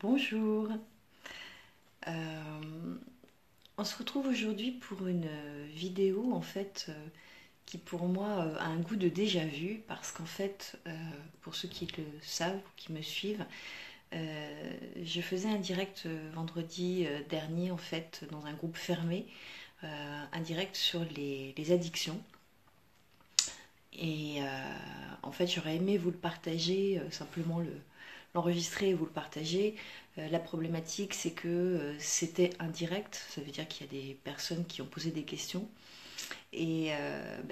Bonjour. On se retrouve aujourd'hui pour une vidéo en fait qui pour moi a un goût de déjà-vu parce qu'en fait, pour ceux qui le savent ou qui me suivent, je faisais un direct vendredi dernier en fait dans un groupe fermé, un direct sur les addictions. Et en fait, j'aurais aimé vous le partager, simplement l'enregistrer et vous le partager. La problématique, c'est que c'était indirect, ça veut dire qu'il y a des personnes qui ont posé des questions. Et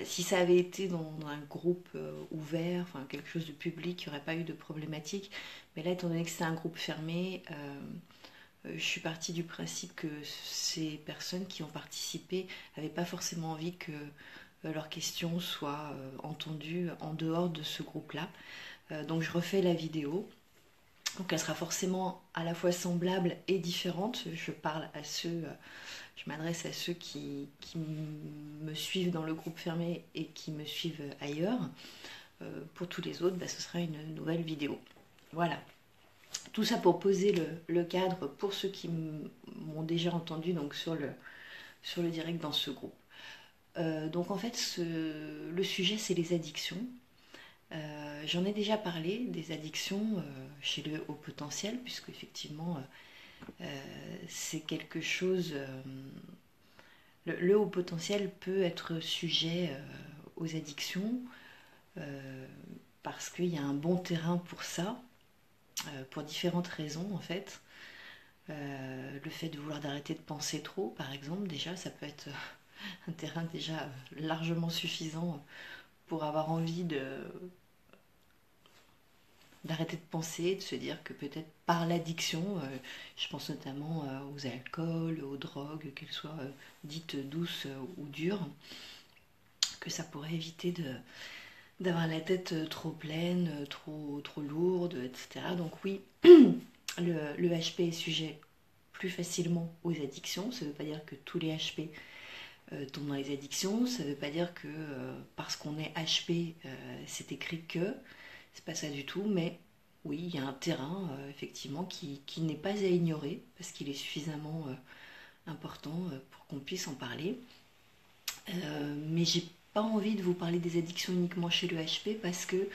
si ça avait été dans un groupe ouvert, enfin quelque chose de public, il n'y aurait pas eu de problématique. Mais là, étant donné que c'est un groupe fermé, je suis partie du principe que ces personnes qui ont participé n'avaient pas forcément envie que leurs questions soient entendues en dehors de ce groupe-là. Donc je refais la vidéo. Donc elle sera forcément à la fois semblable et différente. Je m'adresse à ceux qui me suivent dans le groupe fermé et qui me suivent ailleurs. Pour tous les autres, ce sera une nouvelle vidéo. Voilà. Tout ça pour poser le cadre pour ceux qui m'ont déjà entendu donc sur le direct dans ce groupe. Donc en fait, le sujet, c'est les addictions. J'en ai déjà parlé des addictions chez le haut potentiel, puisque effectivement c'est quelque chose. Le haut potentiel peut être sujet aux addictions parce qu'il y a un bon terrain pour ça, pour différentes raisons en fait. Le fait de vouloir d'arrêter de penser trop, par exemple, déjà, ça peut être un terrain déjà largement suffisant pour avoir envie d'arrêter de penser, de se dire que peut-être par l'addiction, je pense notamment aux alcools, aux drogues, qu'elles soient dites douces ou dures, que ça pourrait éviter d'avoir la tête trop pleine, trop lourde, etc. Donc oui, le HP est sujet plus facilement aux addictions. Ça ne veut pas dire que tous les HP tombent dans les addictions. Ça ne veut pas dire que parce qu'on est HP, c'est écrit que. C'est pas ça du tout, mais oui, il y a un terrain effectivement qui n'est pas à ignorer parce qu'il est suffisamment important pour qu'on puisse en parler. Mais j'ai pas envie de vous parler des addictions uniquement chez le HP parce que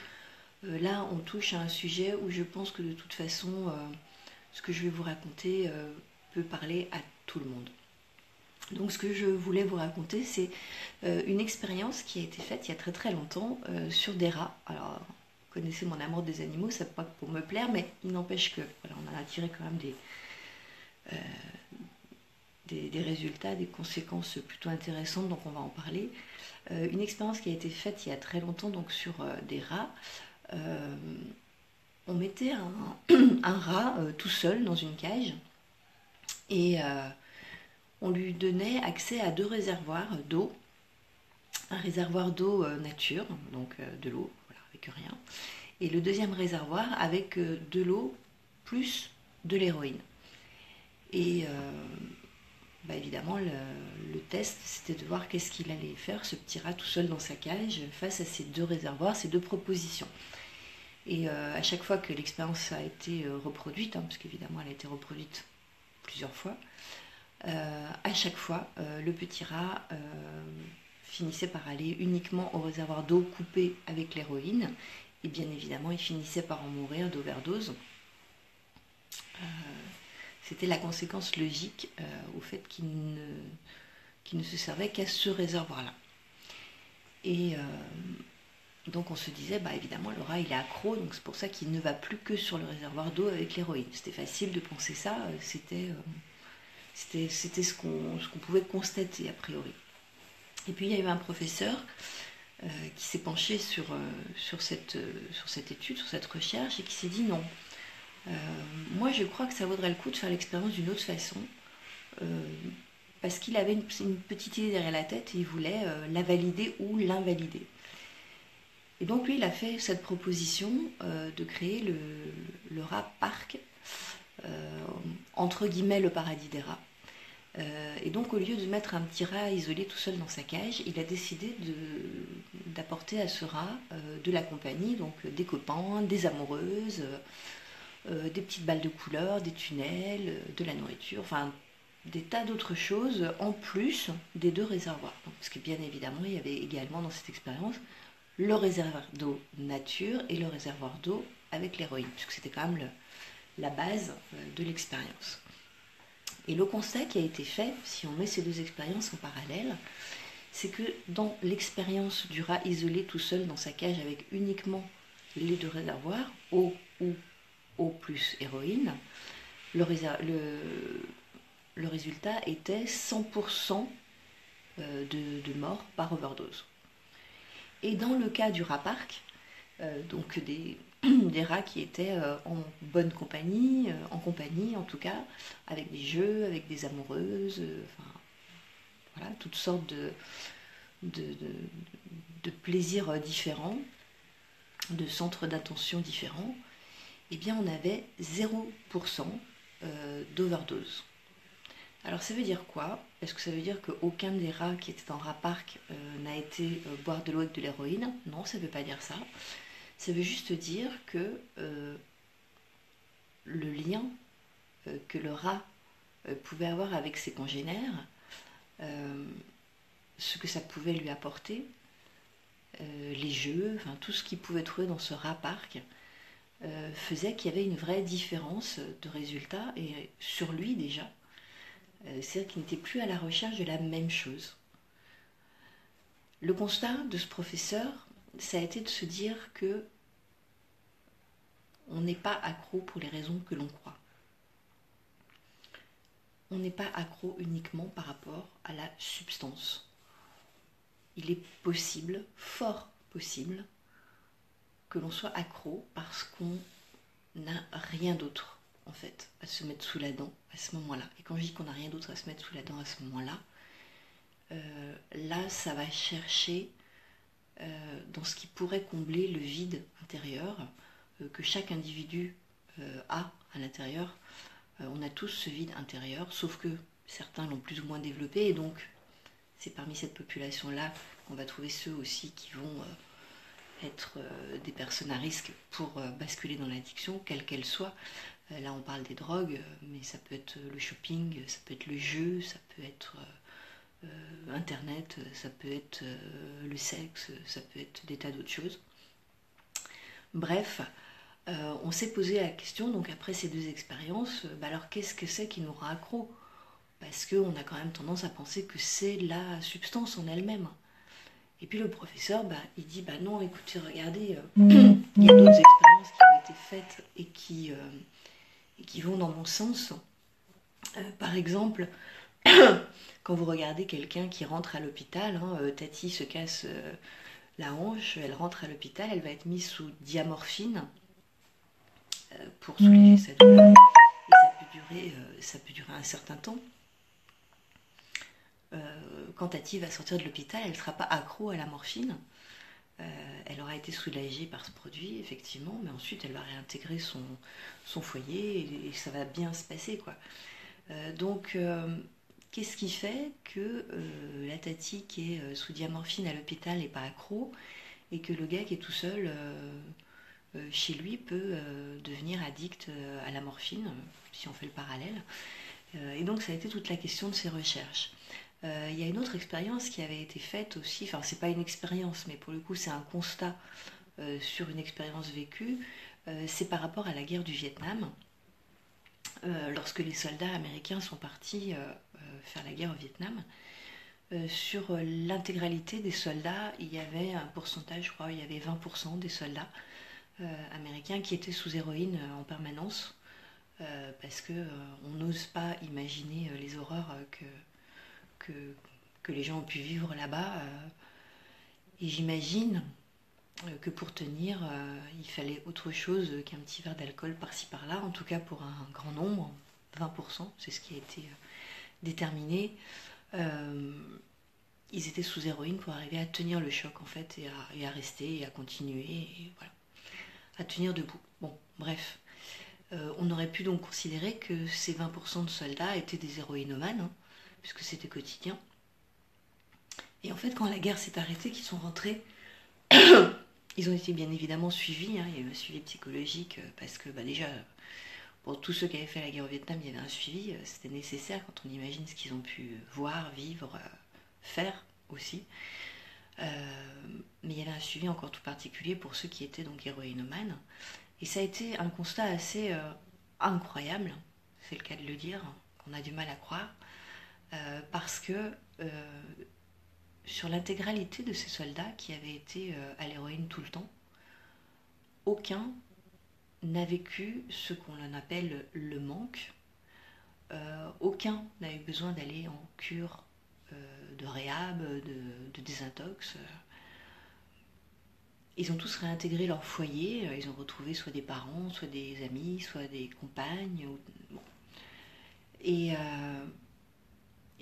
là on touche à un sujet où je pense que de toute façon ce que je vais vous raconter peut parler à tout le monde. Donc ce que je voulais vous raconter, c'est une expérience qui a été faite il y a très très longtemps sur des rats. Alors, vous connaissez mon amour des animaux, ça n'est pas pour me plaire, mais il n'empêche que voilà, on a tiré quand même des résultats, des conséquences plutôt intéressantes, donc on va en parler. Une expérience qui a été faite il y a très longtemps donc sur des rats. On mettait un rat tout seul dans une cage et on lui donnait accès à 2 réservoirs d'eau. Un réservoir d'eau nature, donc de l'eau, voilà, avec rien. Et le deuxième réservoir avec de l'eau plus de l'héroïne. Et évidemment, le test, c'était de voir qu'est-ce qu'il allait faire, ce petit rat tout seul dans sa cage, face à ces 2 réservoirs, ces 2 propositions. Et à chaque fois que l'expérience a été reproduite, parce qu'évidemment elle a été reproduite plusieurs fois, à chaque fois, le petit rat finissait par aller uniquement au réservoir d'eau coupé avec l'héroïne, et bien évidemment, il finissait par en mourir d'overdose. C'était la conséquence logique au fait qu'il ne se servait qu'à ce réservoir-là. Et donc on se disait, évidemment, le rat il est accro, donc c'est pour ça qu'il ne va plus que sur le réservoir d'eau avec l'héroïne. C'était facile de penser ça, c'était ce qu'on pouvait constater a priori. Et puis il y a eu un professeur qui s'est penché sur cette étude, sur cette recherche, et qui s'est dit non, moi je crois que ça vaudrait le coup de faire l'expérience d'une autre façon, parce qu'il avait une petite idée derrière la tête et il voulait la valider ou l'invalider. Et donc lui il a fait cette proposition de créer le rat parc, entre guillemets le paradis des rats. Et donc au lieu de mettre un petit rat isolé tout seul dans sa cage, il a décidé d'apporter à ce rat de la compagnie, donc des copains, des amoureuses, des petites balles de couleur, des tunnels, de la nourriture, enfin des tas d'autres choses en plus des 2 réservoirs. Parce que bien évidemment, il y avait également dans cette expérience le réservoir d'eau nature et le réservoir d'eau avec l'héroïne, puisque c'était quand même la base de l'expérience. Et le constat qui a été fait, si on met ces 2 expériences en parallèle, c'est que dans l'expérience du rat isolé tout seul dans sa cage avec uniquement les 2 réservoirs, eau ou eau plus héroïne, le résultat était 100% de morts par overdose. Et dans le cas du rat park, donc des rats qui étaient en bonne compagnie, en compagnie en tout cas, avec des jeux, avec des amoureuses, enfin voilà, toutes sortes de plaisirs différents, de centres d'attention différents, eh bien on avait 0% d'overdose. Alors ça veut dire quoi? Est-ce que ça veut dire qu'aucun des rats qui étaient en rat park n'a été boire de l'eau avec de l'héroïne? Non, ça ne veut pas dire ça. Ça veut juste dire que le lien que le rat pouvait avoir avec ses congénères, ce que ça pouvait lui apporter, les jeux, enfin tout ce qu'il pouvait trouver dans ce rat park, faisait qu'il y avait une vraie différence de résultats et sur lui déjà. C'est-à-dire qu'il n'était plus à la recherche de la même chose. Le constat de ce professeur, ça a été de se dire que on n'est pas accro pour les raisons que l'on croit. On n'est pas accro uniquement par rapport à la substance. Il est possible, fort possible, que l'on soit accro parce qu'on n'a rien d'autre, en fait, à se mettre sous la dent à ce moment-là. Et quand je dis qu'on n'a rien d'autre à se mettre sous la dent à ce moment-là, là, ça va chercher dans ce qui pourrait combler le vide intérieur que chaque individu a à l'intérieur. On a tous ce vide intérieur, sauf que certains l'ont plus ou moins développé, et donc c'est parmi cette population-là qu'on va trouver ceux aussi qui vont être des personnes à risque pour basculer dans l'addiction, quelle qu'elle soit. Là on parle des drogues, mais ça peut être le shopping, ça peut être le jeu, ça peut être Internet, ça peut être le sexe, ça peut être des tas d'autres choses. Bref, on s'est posé la question, donc après ces 2 expériences, alors qu'est-ce que c'est qui nous rend accro? Parce qu'on a quand même tendance à penser que c'est la substance en elle-même. Et puis le professeur, il dit, non, écoutez, regardez, il y a d'autres expériences qui ont été faites et qui vont dans mon sens. Par exemple, quand vous regardez quelqu'un qui rentre à l'hôpital, Tati se casse la hanche, elle rentre à l'hôpital, elle va être mise sous diamorphine pour soulager sa douleur. Et ça peut durer un certain temps. Quand Tati va sortir de l'hôpital, elle ne sera pas accro à la morphine. Elle aura été soulagée par ce produit, effectivement, mais ensuite elle va réintégrer son foyer et ça va bien se passer, quoi. Donc, qu'est-ce qui fait que la Tati qui est sous diamorphine à l'hôpital n'est pas accro et que le gars qui est tout seul chez lui peut devenir addict à la morphine, si on fait le parallèle. Et donc ça a été toute la question de ces recherches. Il y a une autre expérience qui avait été faite aussi, enfin c'est pas une expérience, mais pour le coup c'est un constat sur une expérience vécue, c'est par rapport à la guerre du Vietnam. Lorsque les soldats américains sont partis faire la guerre au Vietnam, sur l'intégralité des soldats, il y avait un pourcentage, je crois, il y avait 20% des soldats américains qui étaient sous héroïne en permanence, parce qu'on n'ose pas imaginer les horreurs que les gens ont pu vivre là-bas. Et j'imagine que pour tenir, il fallait autre chose qu'un petit verre d'alcool par-ci par-là, en tout cas pour un grand nombre, 20%, c'est ce qui a été déterminé. Ils étaient sous héroïne pour arriver à tenir le choc en fait, et à rester, et à continuer, et voilà, à tenir debout. Bon, bref. On aurait pu donc considérer que ces 20% de soldats étaient des héroïnomanes, puisque c'était quotidien. Et en fait, quand la guerre s'est arrêtée, qu'ils sont rentrés, ils ont été bien évidemment suivis, il y a eu un suivi psychologique, parce que déjà, Pour tous ceux qui avaient fait la guerre au Vietnam, il y avait un suivi, c'était nécessaire quand on imagine ce qu'ils ont pu voir, vivre, faire aussi. Mais il y avait un suivi encore tout particulier pour ceux qui étaient donc héroïnomanes. Et ça a été un constat assez incroyable, c'est le cas de le dire, qu'on a du mal à croire, parce que sur l'intégralité de ces soldats qui avaient été à l'héroïne tout le temps, aucun n'a vécu ce qu'on appelle le manque. Aucun n'a eu besoin d'aller en cure de réhab, de désintox. Ils ont tous réintégré leur foyer, ils ont retrouvé soit des parents, soit des amis, soit des compagnes. Bon. Et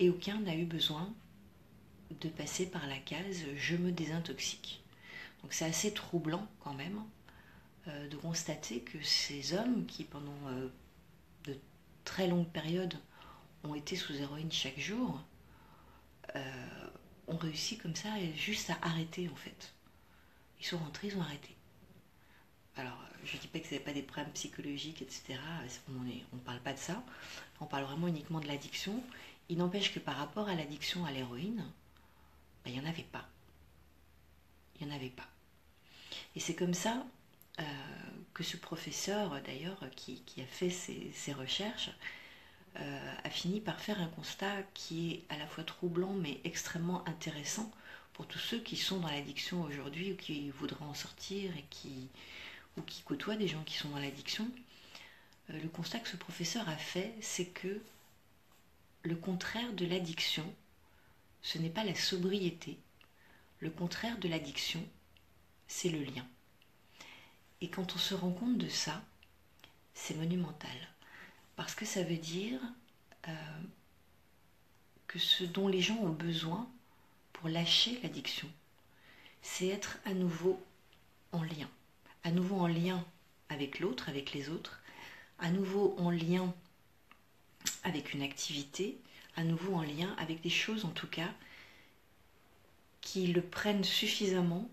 aucun n'a eu besoin de passer par la case « je me désintoxique ». Donc c'est assez troublant quand même de constater que ces hommes qui pendant de très longues périodes ont été sous héroïne chaque jour ont réussi comme ça juste à arrêter en fait. Ils sont rentrés, ils ont arrêté. Alors, je ne dis pas que ce n'est pas des problèmes psychologiques, etc. On ne parle pas de ça. On parle vraiment uniquement de l'addiction. Il n'empêche que par rapport à l'addiction à l'héroïne, il n'y en avait pas. Il n'y en avait pas. Et c'est comme ça que ce professeur, d'ailleurs, qui a fait ses recherches, a fini par faire un constat qui est à la fois troublant mais extrêmement intéressant pour tous ceux qui sont dans l'addiction aujourd'hui ou qui voudraient en sortir et qui côtoient des gens qui sont dans l'addiction. Le constat que ce professeur a fait, c'est que le contraire de l'addiction, ce n'est pas la sobriété. Le contraire de l'addiction, c'est le lien. Et quand on se rend compte de ça, c'est monumental. Parce que ça veut dire que ce dont les gens ont besoin pour lâcher l'addiction, c'est être à nouveau en lien. À nouveau en lien avec l'autre, avec les autres, à nouveau en lien avec une activité, à nouveau en lien avec des choses en tout cas qui le prennent suffisamment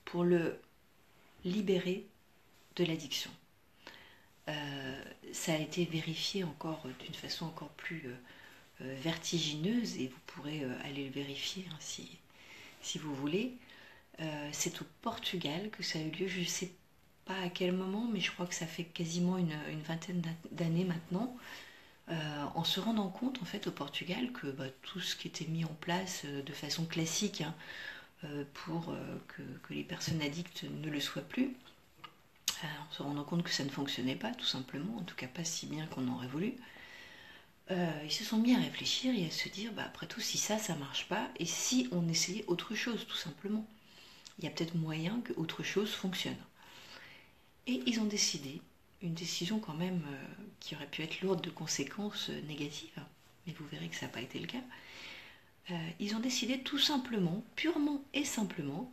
pour le libérer de l'addiction. Ça a été vérifié encore d'une façon encore plus vertigineuse et vous pourrez aller le vérifier hein, si vous voulez. C'est au Portugal que ça a eu lieu, je ne sais pas à quel moment, mais je crois que ça fait quasiment une vingtaine d'années maintenant, en se rendant compte en fait au Portugal que tout ce qui était mis en place de façon classique hein, pour que les personnes addictes ne le soient plus, en se rendant compte que ça ne fonctionnait pas tout simplement, en tout cas pas si bien qu'on aurait voulu, ils se sont mis à réfléchir et à se dire après tout si ça marche pas et si on essayait autre chose tout simplement, il y a peut-être moyen que autre chose fonctionne. Et ils ont décidé, une décision quand même qui aurait pu être lourde de conséquences négatives, mais vous verrez que ça n'a pas été le cas. Ils ont décidé tout simplement, purement et simplement,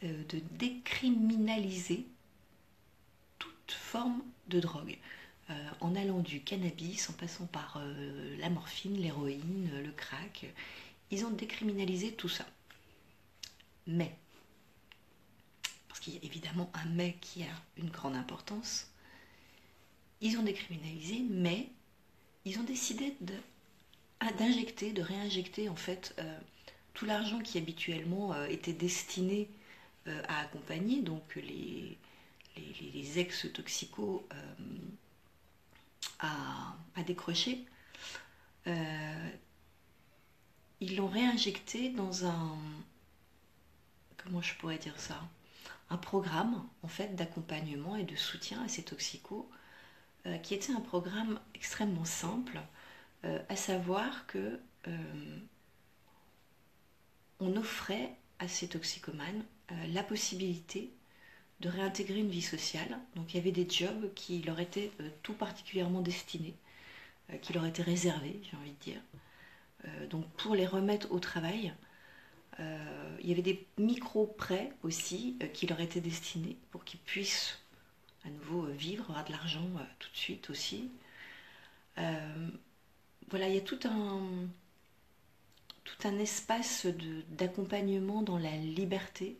de décriminaliser toute forme de drogue. En allant du cannabis, en passant par la morphine, l'héroïne, le crack, ils ont décriminalisé tout ça. Mais, parce qu'il y a évidemment un mais qui a une grande importance, ils ont décriminalisé, mais ils ont décidé d'injecter, de réinjecter en fait tout l'argent qui habituellement était destiné à accompagner donc les ex-toxicos à décrocher. Ils l'ont réinjecté dans comment je pourrais dire ça, un programme en fait d'accompagnement et de soutien à ces toxicos qui était un programme extrêmement simple, à savoir que on offrait à ces toxicomanes la possibilité de réintégrer une vie sociale. Donc il y avait des jobs qui leur étaient tout particulièrement destinés, qui leur étaient réservés, j'ai envie de dire. Donc pour les remettre au travail, il y avait des micro-prêts aussi qui leur étaient destinés pour qu'ils puissent à nouveau vivre, avoir de l'argent tout de suite aussi. Voilà, il y a tout un espace d'accompagnement dans la liberté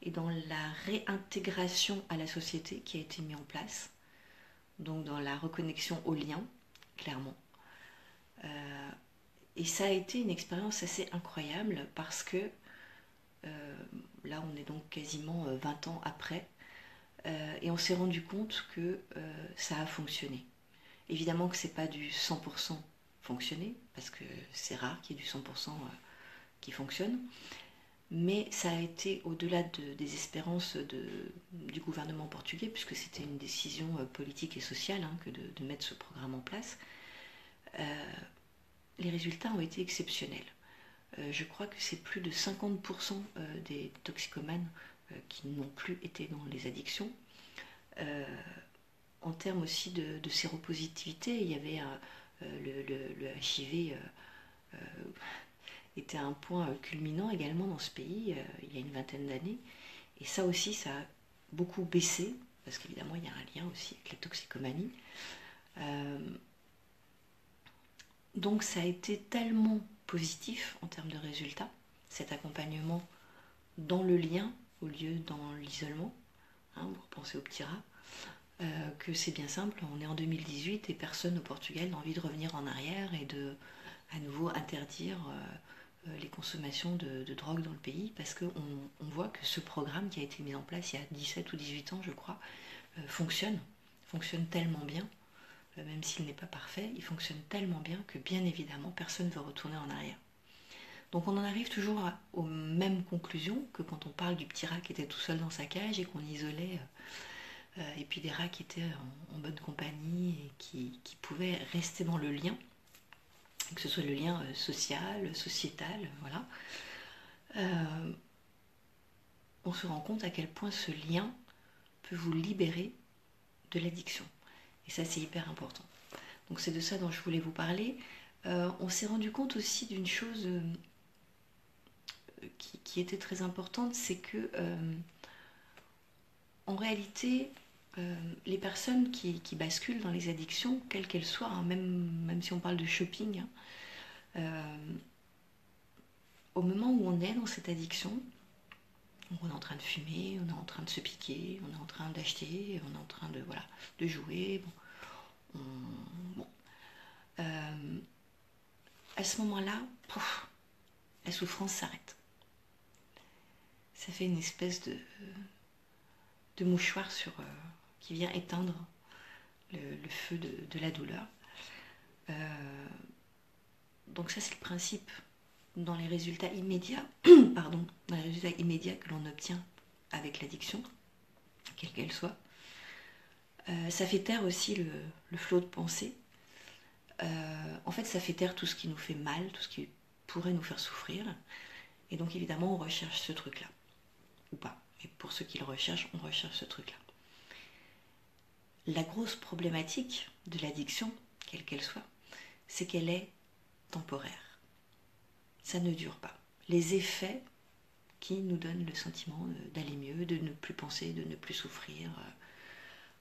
et dans la réintégration à la société qui a été mis en place. donc dans la reconnexion au lien, clairement. Et ça a été une expérience assez incroyable parce que là on est donc quasiment 20 ans après et on s'est rendu compte que ça a fonctionné. Évidemment que c'est pas du 100% fonctionné parce que c'est rare qu'il y ait du 100% qui fonctionne, mais ça a été au-delà des espérances du gouvernement portugais, puisque c'était une décision politique et sociale que de mettre ce programme en place. Les résultats ont été exceptionnels. Je crois que c'est plus de 50% des toxicomanes qui n'ont plus été dans les addictions. En termes aussi de séropositivité, il y avait le HIV était un point culminant également dans ce pays il y a une vingtaine d'années. Et ça aussi, ça a beaucoup baissé, parce qu'évidemment, il y a un lien aussi avec la toxicomanie. Donc ça a été tellement positif en termes de résultats, cet accompagnement dans le lien au lieu dans l'isolement, vous repensez au petit rat, que c'est bien simple, on est en 2018 et personne au Portugal n'a envie de revenir en arrière et de à nouveau interdire les consommations de drogue dans le pays, parce qu'on voit que ce programme qui a été mis en place il y a 17 ou 18 ans je crois, fonctionne tellement bien, même s'il n'est pas parfait, il fonctionne tellement bien que bien évidemment personne ne veut retourner en arrière. Donc on en arrive toujours aux mêmes conclusions que quand on parle du petit rat qui était tout seul dans sa cage et qu'on isolait, et puis des rats qui étaient en bonne compagnie et qui pouvaient rester dans le lien, que ce soit le lien social, sociétal, voilà. On se rend compte à quel point ce lien peut vous libérer de l'addiction. Et ça, c'est hyper important. Donc c'est de ça dont je voulais vous parler. On s'est rendu compte aussi d'une chose qui était très importante, c'est que en réalité, les personnes qui basculent dans les addictions, quelles qu'elles soient, même si on parle de shopping, au moment où on est dans cette addiction, on est en train de fumer, on est en train de se piquer, on est en train d'acheter, on est en train de jouer. À ce moment-là, la souffrance s'arrête. Ça fait une espèce de mouchoir qui vient éteindre le feu de la douleur. Donc ça, c'est le principe dans les résultats immédiats, dans les résultats immédiats que l'on obtient avec l'addiction, quelle qu'elle soit. Ça fait taire aussi le flot de pensée. En fait, ça fait taire tout ce qui nous fait mal, tout ce qui pourrait nous faire souffrir. Et donc, évidemment, on recherche ce truc-là. Ou pas. Et pour ceux qui le recherchent, on recherche ce truc-là. La grosse problématique de l'addiction, quelle qu'elle soit, c'est qu'elle est temporaire. Ça ne dure pas. Les effets qui nous donnent le sentiment d'aller mieux, de ne plus penser, de ne plus souffrir,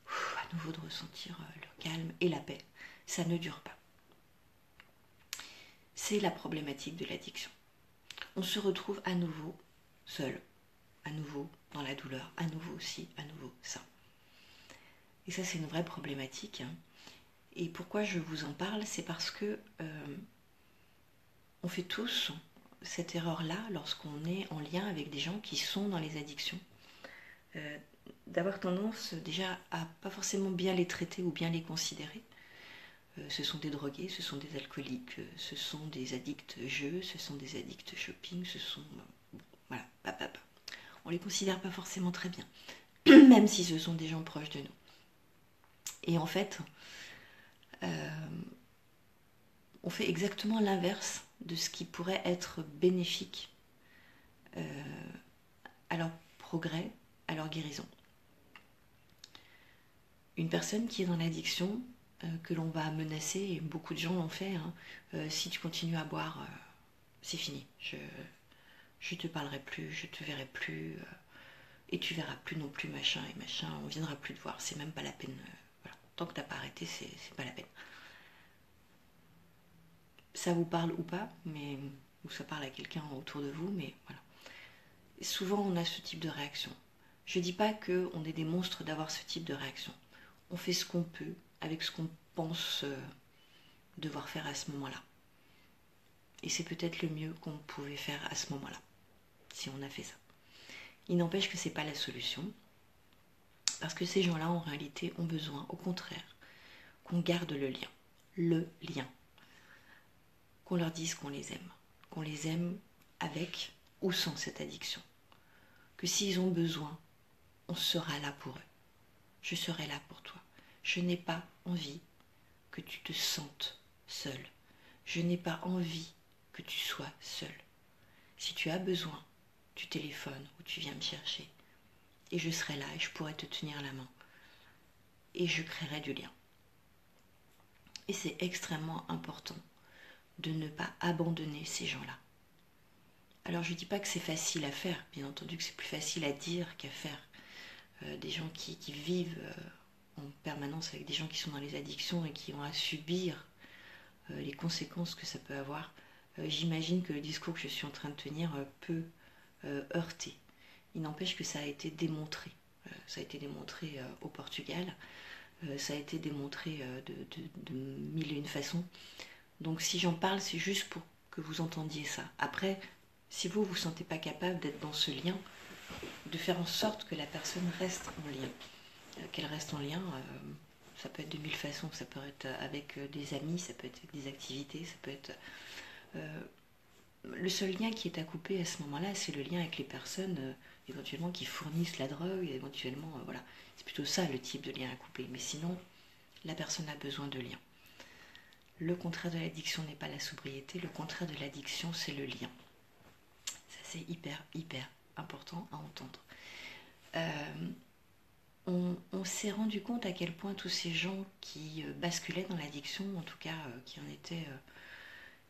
à nouveau de ressentir le calme et la paix, ça ne dure pas. C'est la problématique de l'addiction. On se retrouve à nouveau seul, à nouveau dans la douleur, à nouveau ça. Et ça, c'est une vraie problématique. Et pourquoi je vous en parle, c'est parce que on fait tous cette erreur-là lorsqu'on est en lien avec des gens qui sont dans les addictions. D'avoir tendance déjà à pas forcément bien les traiter ou bien les considérer. Ce sont des drogués, ce sont des alcooliques, ce sont des addicts jeux, ce sont des addicts shopping, ce sont... voilà, on les considère pas forcément très bien, même si ce sont des gens proches de nous. Et en fait, on fait exactement l'inverse de ce qui pourrait être bénéfique à leur progrès, à leur guérison. Une personne qui est dans l'addiction, que l'on va menacer, et beaucoup de gens l'ont fait, si tu continues à boire, c'est fini, je te parlerai plus, je te verrai plus, et tu verras plus non plus machin et machin, on viendra plus te voir, c'est même pas la peine, voilà. Tant que t'as pas arrêté, c'est pas la peine. Ça vous parle ou pas, ou ça parle à quelqu'un autour de vous, mais voilà. Et souvent on a ce type de réaction. Je dis pas qu'on est des monstres d'avoir ce type de réaction. On fait ce qu'on peut avec ce qu'on pense devoir faire à ce moment-là. Et c'est peut-être le mieux qu'on pouvait faire à ce moment-là, si on a fait ça. Il n'empêche que ce n'est pas la solution, parce que ces gens-là, en réalité, ont besoin, au contraire, qu'on garde le lien. Le lien. Qu'on leur dise qu'on les aime avec ou sans cette addiction. Que s'ils ont besoin, on sera là pour eux. Je serai là pour toi. Je n'ai pas envie que tu te sentes seul. Je n'ai pas envie que tu sois seul. Si tu as besoin, tu téléphones ou tu viens me chercher. Et je serai là et je pourrai te tenir la main. Et je créerai du lien. Et c'est extrêmement important de ne pas abandonner ces gens-là. Alors je ne dis pas que c'est facile à faire, bien entendu que c'est plus facile à dire qu'à faire. Des gens qui vivent en permanence avec des gens qui sont dans les addictions et qui ont à subir les conséquences que ça peut avoir, j'imagine que le discours que je suis en train de tenir peut heurter. Il n'empêche que ça a été démontré. Ça a été démontré au Portugal, ça a été démontré de mille et une façons. Donc si j'en parle, c'est juste pour que vous entendiez ça. Après, si vous ne vous sentez pas capable d'être dans ce lien, de faire en sorte que la personne reste en lien. Qu'elle reste en lien, ça peut être de mille façons. Ça peut être avec des amis, ça peut être avec des activités, ça peut être... le seul lien qui est à couper à ce moment-là, c'est le lien avec les personnes éventuellement qui fournissent la drogue, éventuellement, voilà. C'est plutôt ça le type de lien à couper. Mais sinon, la personne a besoin de lien. Le contraire de l'addiction n'est pas la sobriété, le contraire de l'addiction, c'est le lien. Ça, c'est hyper, hyper important à entendre. On s'est rendu compte à quel point tous ces gens qui basculaient dans l'addiction, en tout cas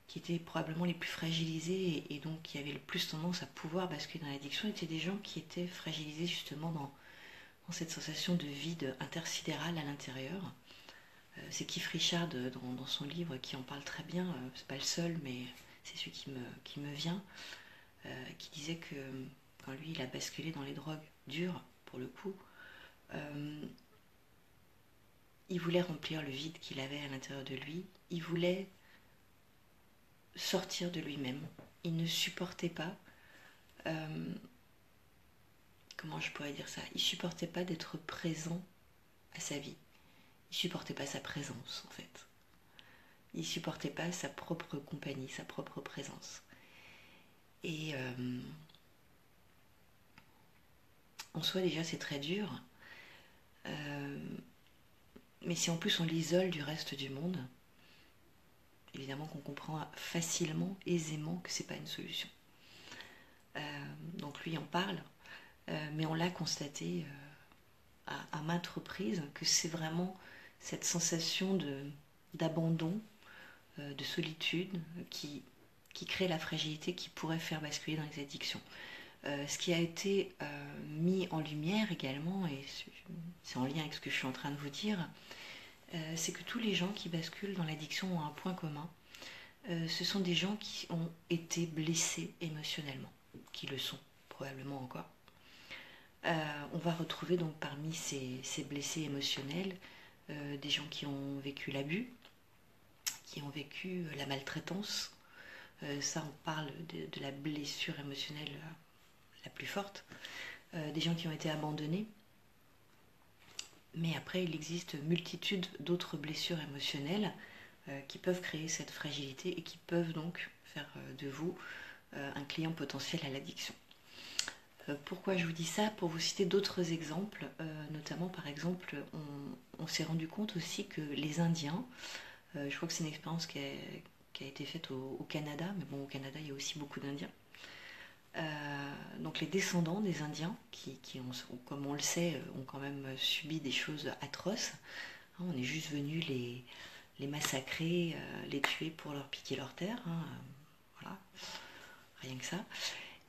qui étaient probablement les plus fragilisés et donc qui avaient le plus tendance à pouvoir basculer dans l'addiction, étaient des gens qui étaient fragilisés justement dans cette sensation de vide intersidéral à l'intérieur. C'est Keith Richard dans son livre qui en parle très bien, c'est pas le seul, mais c'est celui qui me vient, qui disait que quand lui il a basculé dans les drogues dures, pour le coup, il voulait remplir le vide qu'il avait à l'intérieur de lui, il voulait sortir de lui-même, il ne supportait pas, comment je pourrais dire ça, il supportait pas d'être présent à sa vie, il supportait pas sa présence en fait, il supportait pas sa propre compagnie, sa propre présence. Et en soi déjà c'est très dur, mais si en plus on l'isole du reste du monde, évidemment qu'on comprend facilement, aisément que c'est pas une solution. Donc lui en parle, mais on l'a constaté à maintes reprises que c'est vraiment cette sensation d'abandon, de solitude qui crée la fragilité qui pourrait faire basculer dans les addictions. Ce qui a été mis en lumière également, et c'est en lien avec ce que je suis en train de vous dire, c'est que tous les gens qui basculent dans l'addiction ont un point commun. Ce sont des gens qui ont été blessés émotionnellement, qui le sont probablement encore. On va retrouver donc parmi ces blessés émotionnels des gens qui ont vécu l'abus, qui ont vécu la maltraitance. Ça, on parle de la blessure émotionnelle la plus forte. Des gens qui ont été abandonnés. Mais après, il existe multitude d'autres blessures émotionnelles qui peuvent créer cette fragilité et qui peuvent donc faire de vous un client potentiel à l'addiction. Pourquoi je vous dis ça? Pour vous citer d'autres exemples, notamment par exemple, on s'est rendu compte aussi que les Indiens, je crois que c'est une expérience qui a été faite au Canada, mais bon, au Canada, il y a aussi beaucoup d'Indiens. Donc les descendants des Indiens, qui ont, comme on le sait, ont quand même subi des choses atroces. Hein, on est juste venu les massacrer, les tuer pour leur piquer leur terre. Hein, voilà, rien que ça.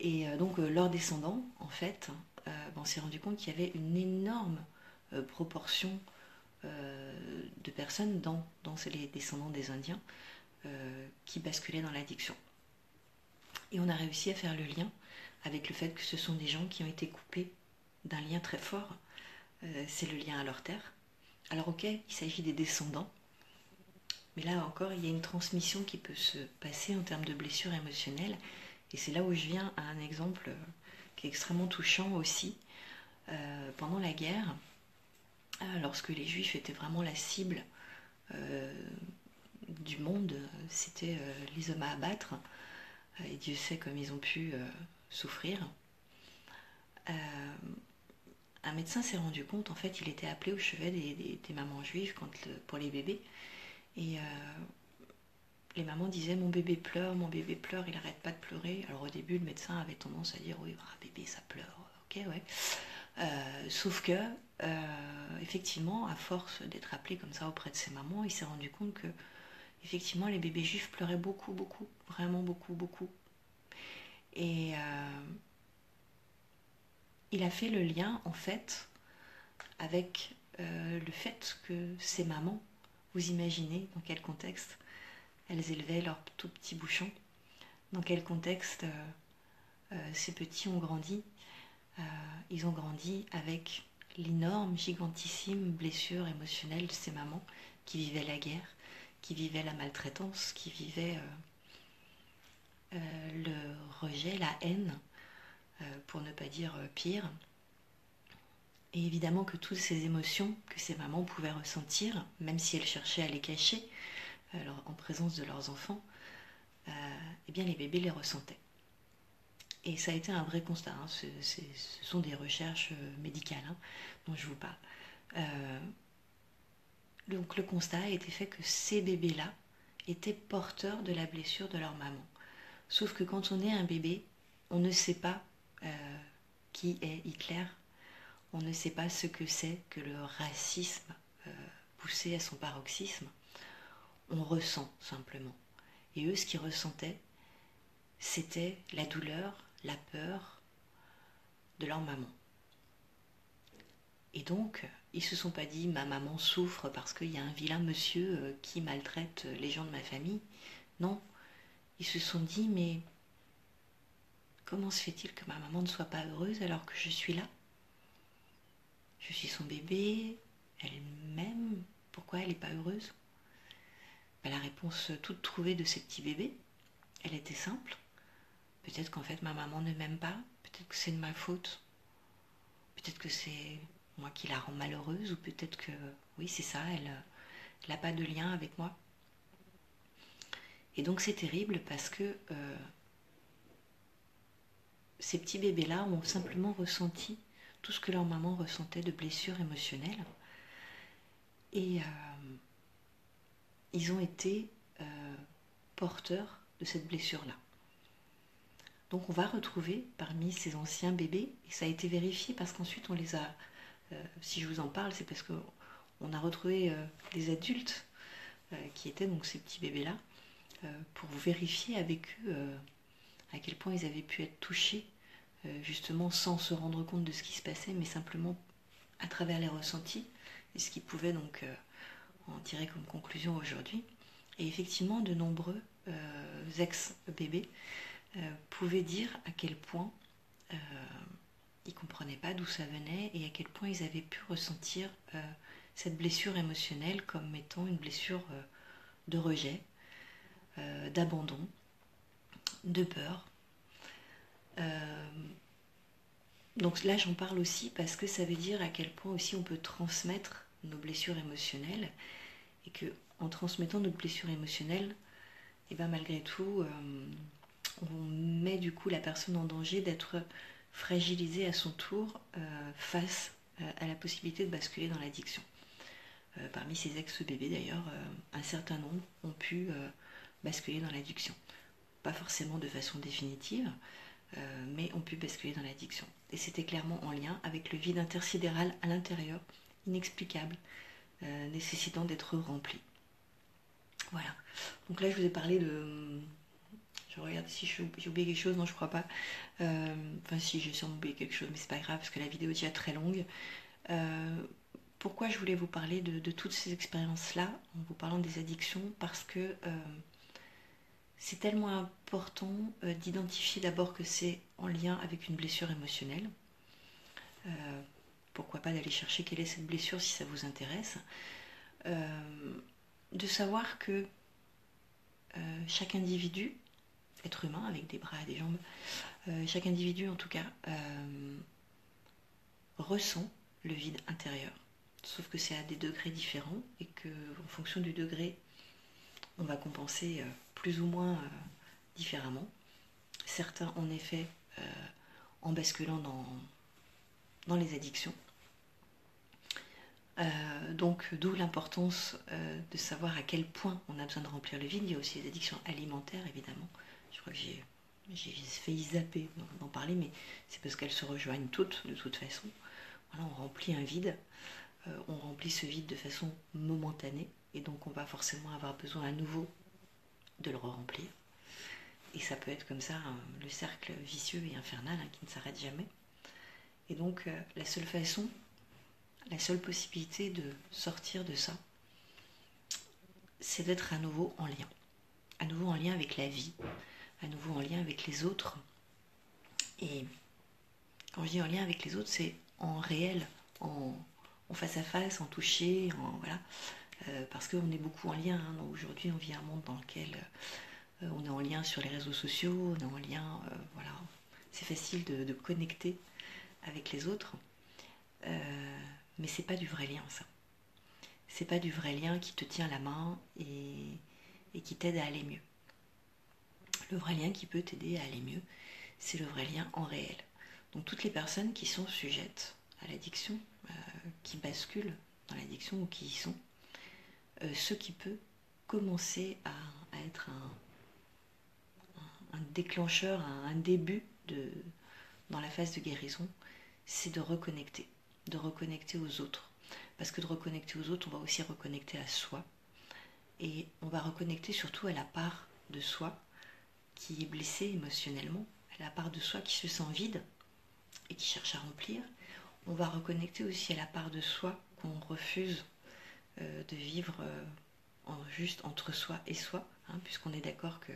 Et donc leurs descendants, en fait, on s'est rendu compte qu'il y avait une énorme proportion de personnes dans les descendants des Indiens qui basculaient dans l'addiction. Et on a réussi à faire le lien avec le fait que ce sont des gens qui ont été coupés d'un lien très fort. C'est le lien à leur terre, Alors ok, il s'agit des descendants, mais là encore, il y a une transmission qui peut se passer en termes de blessures émotionnelles. Et c'est là où je viens à un exemple qui est extrêmement touchant aussi. Pendant la guerre, lorsque les Juifs étaient vraiment la cible du monde, c'était les hommes à abattre. Et Dieu sait comme ils ont pu souffrir. Un médecin s'est rendu compte, en fait, il était appelé au chevet des mamans juives pour les bébés. Et les mamans disaient mon bébé pleure, il arrête pas de pleurer. Alors au début, le médecin avait tendance à dire oui, bébé ça pleure, ok, ouais. Sauf que, effectivement, à force d'être appelé comme ça auprès de ses mamans, il s'est rendu compte que, effectivement, les bébés juifs pleuraient beaucoup, beaucoup, vraiment beaucoup, beaucoup. Et il a fait le lien, en fait, avec le fait que ces mamans, vous imaginez dans quel contexte elles élevaient leurs tout petits bouchons, dans quel contexte ces petits ont grandi. Ils ont grandi avec l'énorme, gigantissime blessure émotionnelle de ces mamans qui vivaient la guerre, qui vivaient la maltraitance, qui vivaient le rejet, la haine, pour ne pas dire pire. Et évidemment que toutes ces émotions que ces mamans pouvaient ressentir, même si elles cherchaient à les cacher en présence de leurs enfants, eh bien les bébés les ressentaient. Et ça a été un vrai constat, hein. Ce sont des recherches médicales dont je vous parle. Donc le constat a été fait que ces bébés-là étaient porteurs de la blessure de leur maman. Sauf que quand on est un bébé, on ne sait pas qui est Hitler, on ne sait pas ce que c'est que le racisme poussé à son paroxysme. On ressent simplement. Et eux, ce qu'ils ressentaient, c'était la douleur, la peur de leur maman. Et donc, ils se sont pas dit ma maman souffre parce qu'il y a un vilain monsieur qui maltraite les gens de ma famille. Non, ils se sont dit mais comment se fait-il que ma maman ne soit pas heureuse alors que je suis là? Je suis son bébé, elle m'aime, pourquoi elle n'est pas heureuse? La réponse toute trouvée de ces petits bébés, elle était simple. Peut-être qu'en fait ma maman ne m'aime pas, peut-être que c'est de ma faute, peut-être que c'est moi qui la rends malheureuse, ou peut-être que, oui c'est ça, elle n'a pas de lien avec moi. Et donc c'est terrible parce que ces petits bébés-là ont simplement ressenti tout ce que leur maman ressentait de blessures émotionnelles. Et ils ont été porteurs de cette blessure-là. Donc on va retrouver parmi ces anciens bébés, et ça a été vérifié parce qu'ensuite on les a, si je vous en parle, c'est parce qu'on a retrouvé des adultes qui étaient donc ces petits bébés-là, pour vérifier avec eux à quel point ils avaient pu être touchés, justement sans se rendre compte de ce qui se passait, mais simplement à travers les ressentis, et ce qu'ils pouvaient donc en tirer comme conclusion aujourd'hui. Et effectivement, de nombreux ex-bébés pouvaient dire à quel point ils ne comprenaient pas d'où ça venait et à quel point ils avaient pu ressentir cette blessure émotionnelle comme étant une blessure de rejet, d'abandon, de peur. Donc là j'en parle aussi parce que ça veut dire à quel point aussi on peut transmettre nos blessures émotionnelles et que en transmettant notre blessure émotionnelle, et ben malgré tout on met du coup la personne en danger d'être fragilisée à son tour face à la possibilité de basculer dans l'addiction. Parmi ces ex-bébés d'ailleurs, un certain nombre ont pu basculer dans l'addiction. Pas forcément de façon définitive, mais ont pu basculer dans l'addiction. Et c'était clairement en lien avec le vide intersidéral à l'intérieur, inexplicable, nécessitant d'être rempli. Voilà. Donc là, je vous ai parlé de... Je regarde si j'ai oublié quelque chose, non je crois pas. Enfin si, j'ai sûrement oublié quelque chose, mais c'est pas grave parce que la vidéo est déjà très longue. Pourquoi je voulais vous parler de toutes ces expériences-là, en vous parlant des addictions? Parce que c'est tellement important d'identifier d'abord que c'est en lien avec une blessure émotionnelle. pourquoi pas d'aller chercher quelle est cette blessure si ça vous intéresse. De savoir que chaque individu, être humain avec des bras et des jambes, chaque individu en tout cas, ressent le vide intérieur. Sauf que c'est à des degrés différents et qu'en fonction du degré, on va compenser plus ou moins différemment. Certains, en effet, en basculant dans les addictions. Donc, d'où l'importance de savoir à quel point on a besoin de remplir le vide. Il y a aussi les addictions alimentaires, évidemment. Je crois que j'ai failli zapper d'en parler, mais c'est parce qu'elles se rejoignent toutes, de toute façon. Voilà, on remplit un vide. On remplit ce vide de façon momentanée, et donc on va forcément avoir besoin à nouveau de le remplir. Et ça peut être comme ça le cercle vicieux et infernal qui ne s'arrête jamais. Et donc la seule façon, la seule possibilité de sortir de ça, c'est d'être à nouveau en lien. À nouveau en lien avec la vie, à nouveau en lien avec les autres. Et quand je dis en lien avec les autres, c'est en réel, en face à face, en toucher, voilà. Parce qu'on est beaucoup en lien. Hein. Aujourd'hui, on vit un monde dans lequel on est en lien sur les réseaux sociaux, on est en lien, voilà. C'est facile de connecter avec les autres. Mais c'est pas du vrai lien, ça. C'est pas du vrai lien qui te tient la main et qui t'aide à aller mieux. Le vrai lien qui peut t'aider à aller mieux, c'est le vrai lien en réel. Donc toutes les personnes qui sont sujettes à l'addiction, qui basculent dans l'addiction ou qui y sont, ce qui peut commencer à être un déclencheur, un début dans la phase de guérison, c'est de reconnecter aux autres. Parce que de reconnecter aux autres, on va aussi reconnecter à soi. Et on va reconnecter surtout à la part de soi qui est blessée émotionnellement, à la part de soi qui se sent vide et qui cherche à remplir. On va reconnecter aussi à la part de soi qu'on refuse de vivre juste entre soi et soi, hein, puisqu'on est d'accord que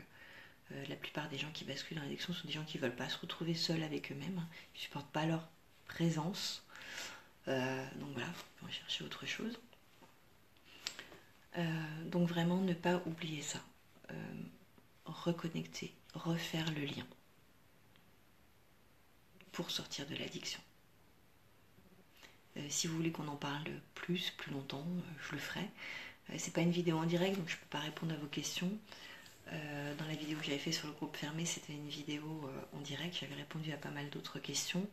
la plupart des gens qui basculent dans l'addiction sont des gens qui ne veulent pas se retrouver seuls avec eux-mêmes, hein, qui ne supportent pas leur présence. Donc voilà, on va chercher autre chose. Donc vraiment ne pas oublier ça. Reconnecter, refaire le lien pour sortir de l'addiction. Si vous voulez qu'on en parle plus longtemps, je le ferai. C'est pas une vidéo en direct, donc je ne peux pas répondre à vos questions. Dans la vidéo que j'avais fait sur le groupe fermé, c'était une vidéo en direct. J'avais répondu à pas mal d'autres questions.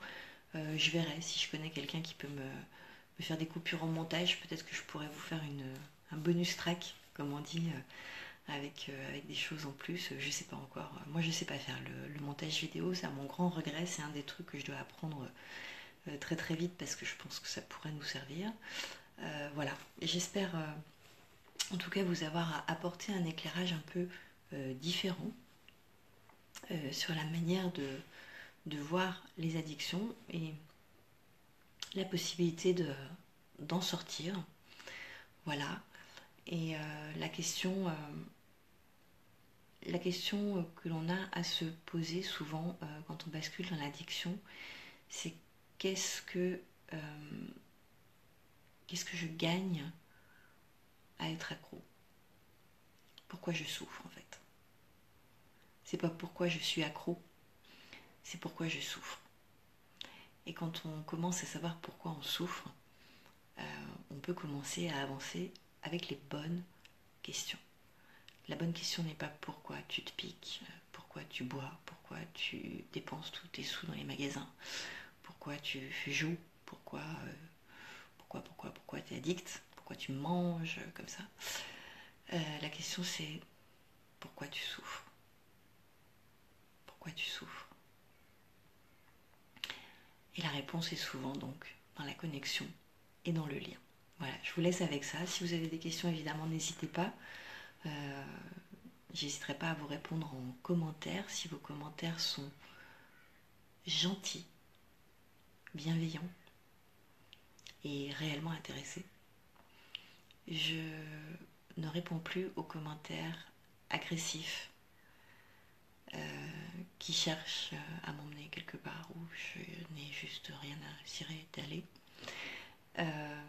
Je verrai si je connais quelqu'un qui peut me faire des coupures en montage. Peut-être que je pourrais vous faire un bonus track, comme on dit, avec des choses en plus. Je sais pas encore. Moi, je sais pas faire le montage vidéo. C'est à mon grand regret. C'est un des trucs que je dois apprendre très très vite parce que je pense que ça pourrait nous servir. Voilà. J'espère en tout cas vous avoir apporté un éclairage un peu différent sur la manière de voir les addictions et la possibilité d'en sortir. Voilà. Et la question que l'on a à se poser souvent quand on bascule dans l'addiction, c'est qu'est-ce que je gagne à être accro? Pourquoi je souffre en fait? C'est pas pourquoi je suis accro, c'est pourquoi je souffre. Et quand on commence à savoir pourquoi on souffre, on peut commencer à avancer avec les bonnes questions. La bonne question n'est pas pourquoi tu te piques, pourquoi tu bois, pourquoi tu dépenses tous tes sous dans les magasins, pourquoi tu joues, pourquoi tu es addict, pourquoi tu manges comme ça. La question c'est pourquoi tu souffres? Pourquoi tu souffres? Et la réponse est souvent donc dans la connexion et dans le lien. Voilà, je vous laisse avec ça. Si vous avez des questions, évidemment, n'hésitez pas. J'hésiterai pas à vous répondre en commentaire si vos commentaires sont gentils, bienveillants et réellement intéressés. Je ne réponds plus aux commentaires agressifs qui cherchent à m'emmener quelque part où je n'ai juste rien à cirer d'aller. Euh,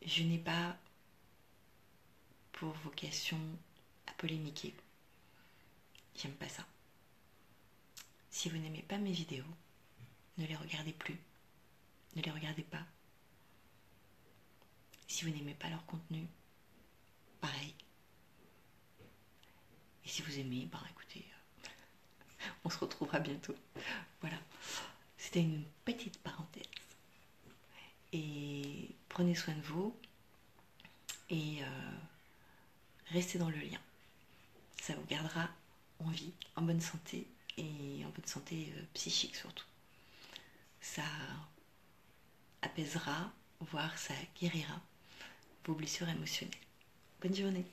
je n'ai pas pour vocation à polémiquer. J'aime pas ça. Si vous n'aimez pas mes vidéos, ne les regardez plus. Ne les regardez pas. Si vous n'aimez pas leur contenu, pareil. Et si vous aimez, ben écoutez, on se retrouvera bientôt. Voilà. C'était une petite parenthèse. Et prenez soin de vous et restez dans le lien. Ça vous gardera en vie, en bonne santé et en bonne santé psychique surtout. Ça apaisera, voire ça guérira vos blessures émotionnelles. Bonne journée.